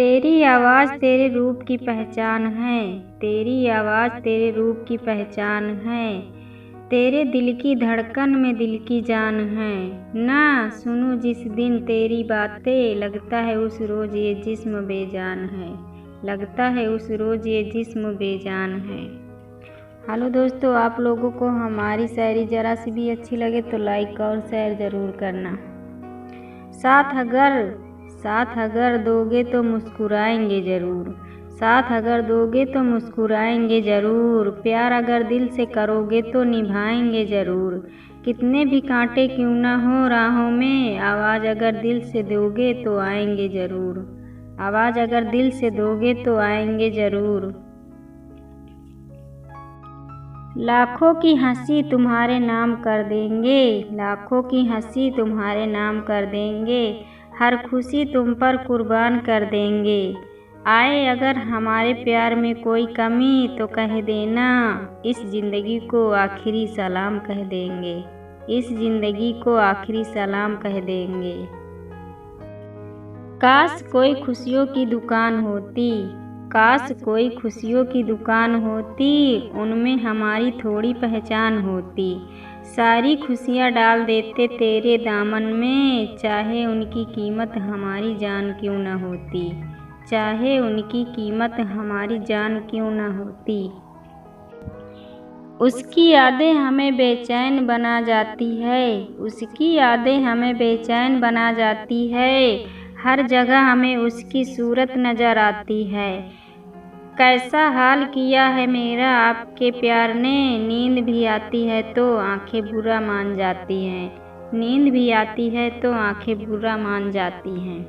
तेरी आवाज़ तेरे रूप की पहचान है, तेरी आवाज़ तेरे रूप की पहचान है, तेरे दिल की धड़कन में दिल की जान है। ना सुनूं जिस दिन तेरी बातें, लगता है उस रोज़ ये जिस्म बेजान है, लगता है उस रोज़ ये जिस्म बेजान है। हेलो दोस्तों, आप लोगों को हमारी शायरी ज़रा सी भी अच्छी लगे तो लाइक और शेयर ज़रूर करना। साथ अगर दोगे तो मुस्कुराएंगे ज़रूर, साथ अगर दोगे तो मुस्कुराएंगे ज़रूर, प्यार अगर दिल से करोगे तो निभाएंगे ज़रूर। कितने भी कांटे क्यों ना हो राहों में, आवाज़ अगर दिल से दोगे तो आएंगे ज़रूर, आवाज़ अगर दिल से दोगे तो आएंगे ज़रूर। लाखों की हंसी तुम्हारे नाम कर देंगे, लाखों की हंसी तुम्हारे नाम कर देंगे, हर खुशी तुम पर कुर्बान कर देंगे। आए अगर हमारे प्यार में कोई कमी तो कह देना, इस ज़िंदगी को आखिरी सलाम कह देंगे, इस ज़िंदगी को आखिरी सलाम कह देंगे। काश कोई खुशियों की दुकान होती, काश कोई खुशियों की दुकान होती, उनमें हमारी थोड़ी पहचान होती, सारी खुशियाँ डाल देते तेरे दामन में, चाहे उनकी कीमत हमारी जान क्यों न होती, चाहे उनकी कीमत हमारी जान क्यों न होती। उसकी यादें हमें बेचैन बना जाती है, उसकी यादें हमें बेचैन बना जाती है, हर जगह हमें उसकी सूरत नज़र आती है। कैसा हाल किया है मेरा आपके प्यार ने, नींद भी आती है तो आंखें बुरा मान जाती हैं, नींद भी आती है तो आंखें बुरा मान जाती हैं।